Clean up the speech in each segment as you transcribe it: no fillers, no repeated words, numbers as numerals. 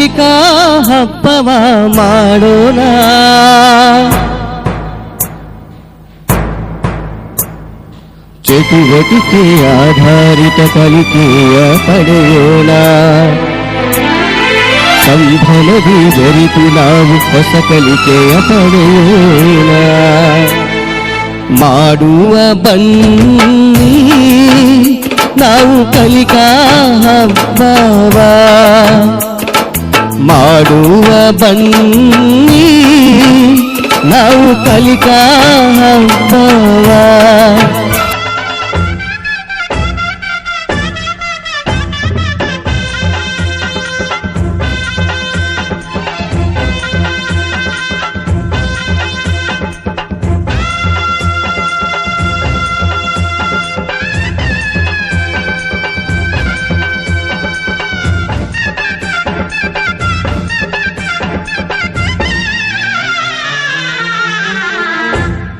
ಕಲಿಕಾ ಹಬ್ಬವ ಮಾಡೋಣ. ಚಟುವಟಿಕೆ ಆಧಾರಿತ ಕಲಿಕೆಯ ಪಡೆಯೋಣ. ಸಂಭ್ರಮದಿ ಬೆರೆತು ನಾವು ಹೊಸ ಕಲಿಕೆಯ ಪಡೆಯೋಣ. ಮಾಡುವ ಬನ್ನಿ ನಾವು ಕಲಿಕಾ ಹಬ್ಬವ, ಮಾಡುವ ಬನ್ನಿ ನಾವು ಕಲಿಕಾ ಹಬ್ಬವ.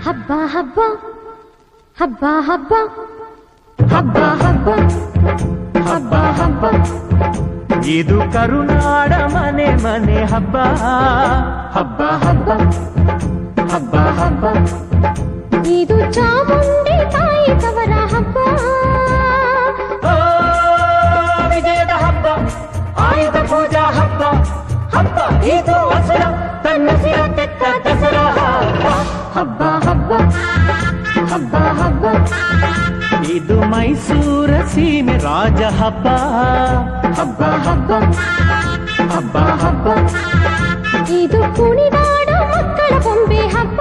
ಹಬ್ಬ ಹಬ್ಬ ಹಬ್ಬ ಹಬ್ಬ ಹಬ್ಬ ಹಬ್ಬ ಹಬ್ಬ ಇದು ಕರುನಾಡ ಮನೆ ಮನೆ ಹಬ್ಬ. ಹಬ್ಬ ಹಬ್ಬ ಹಬ್ಬ ಹಬ್ಬ ಇದು ಚಾಮುಂಡಿ ತಾಯಿ ತವರ ಹಬ್ಬ. ವಿಜಯದ ಹಬ್ಬ, ಆಯುಧ ಪೂಜಾ ಹಬ್ಬ. ಹಬ್ಬ ಇದು ಹಸುರ ತನ್ನ ಸಿರ ತೆತ್ತ ದಸರಾ ಹಬ್ಬ. ಹಬ್ಬ ಹಬ್ಬ ಹಬ್ಬ ಹಬ್ಬ ಇದು ಮೈಸೂರ ಸೀಮೆ ರಾಜ ಹಬ್ಬ. ಹಬ್ಬ ಹಬ್ಬ ಹಬ್ಬ ಹಬ್ಬ ಇದು ಕುಣಿದಾಡ ಮಕ್ಕಳ ಬೊಂಬೆ ಹಬ್ಬ.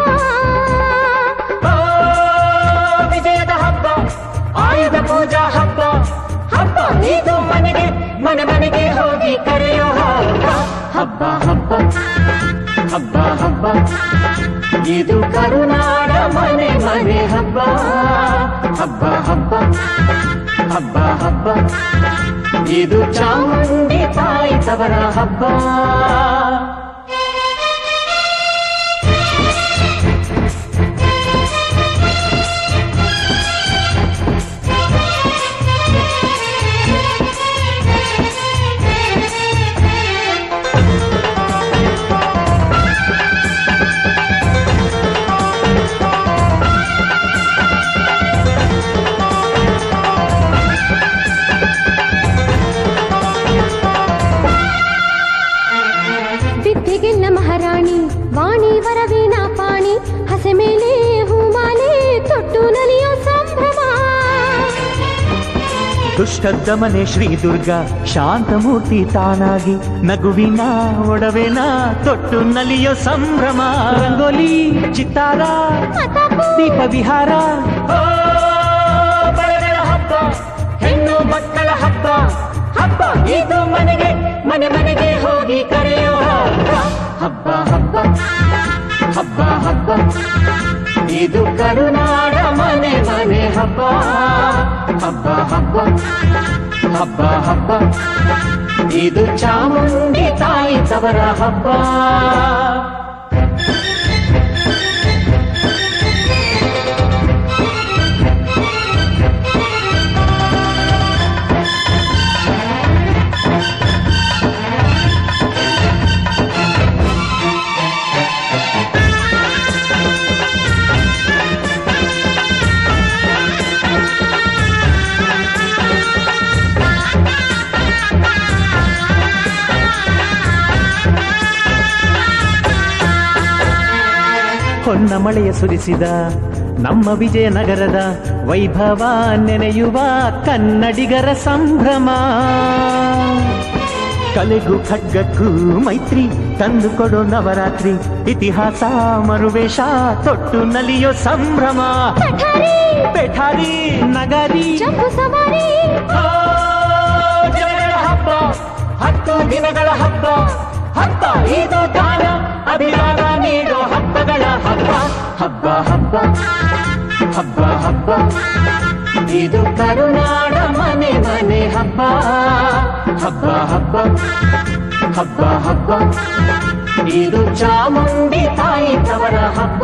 ವಿಜಯದ ಹಬ್ಬ, ಆಯುಧ ಪೂಜಾ ಹಬ್ಬ. ಹಬ್ಬ ಇದು ಮನೆಗೆ ಮನೆ ಮನೆಗೆ ಹೋಗಿ ಕರೆಯೋ ಹಬ್ಬ. ಹಬ್ಬ ಹಬ್ಬ ಹಬ್ಬ ಹಬ್ಬ ಇದು ಕರುನಾಡ ಮನೆ ಮನೆ ಹಬ್ಬ. ಹಬ್ಬ ಹಬ್ಬ ಹಬ್ಬ ಹಬ್ಬ ಇದು ಚಾಮುಂಡಿ ತಾಯಿ ತವರ ಹಬ್ಬ. ವಿದ್ಯೆಗೆಲ್ಲ ಮಹಾರಾಣಿ ವಾಣಿ ವರವೀಣ ಪಾಣಿ ಹಸೆ ಮೇಲೆ ಹೂಮಾಲೆ ತೊಟ್ಟು ನಲಿಯೋ ಸಂಭ್ರಮ. ದುಷ್ಟದಮನೆ ಶ್ರೀ ದುರ್ಗಾ ಶಾಂತಮೂರ್ತಿ ತಾನಾಗಿ ನಗುವಿನ ಒಡವೆನ ತೊಟ್ಟು ನಲಿಯೋ ಸಂಭ್ರಮ. ರಂಗೋಲಿ ಚಿತ್ತಾರ ದೀಪ ವಿಹಾರ. ಬಡಗಳ ಹಬ್ಬ, ಹೆಣ್ಣು ಮಕ್ಕಳ ಹಬ್ಬ. ಹಬ್ಬ ಇದು ಮನೆಗೆ ಮನೆ ಮನೆಗೆ ಹೋಗಿ ಕರೆಯೋ ಹಬ್ಬ. ಹಬ್ಬ ಹಬ್ಬ ಹಬ್ಬ ಇದು ಕರುನಾಡ ಮನೆ ಮನೆ ಹಬ್ಬ. ಹಬ್ಬ ಹಬ್ಬ ಹಬ್ಬ ಹಬ್ಬ ಇದು ಚಾಮುಂಡಿ ತಾಯಿ ತವರ ಹಬ್ಬ. ಹೊನ್ನ ಮಳೆಯ ಸುರಿಸಿದ ನಮ್ಮ ವಿಜಯನಗರದ ವೈಭವ ನೆನೆಯುವ ಕನ್ನಡಿಗರ ಸಂಭ್ರಮ. ಕಲೆಗೂ ಖಡ್ಗಕ್ಕೂ ಮೈತ್ರಿ ತಂದುಕೊಡೋ ನವರಾತ್ರಿ. ಇತಿಹಾಸ ಮರುವೇಷ ತೊಟ್ಟು ನಲಿಯೋ ಸಂಭ್ರಮ. ಪೆಠಾರಿ ನಗರಿ ಜಂಬೂ ಸವಾರಿ ಜನಗಳ ಹಬ್ಬ, 10 ದಿನಗಳ ಹಬ್ಬ. ಹಬ್ಬ ಇದು ದಾನ ಅಭಿಮಾನ ನೀಡೋ ಹಬ್ಬಗಳ ಹಬ್ಬ. ಹಬ್ಬ ಹಬ್ಬ ಹಬ್ಬ ಹಬ್ಬ ಇದು ಕರುನಾಡ ಮನೆ ಮನೆ ಹಬ್ಬ. ಹಬ್ಬ ಹಬ್ಬ ಹಬ್ಬ ಹಬ್ಬ ಇದು ಚಾಮುಂಡಿ ತಾಯಿ ತವರ ಹಬ್ಬ.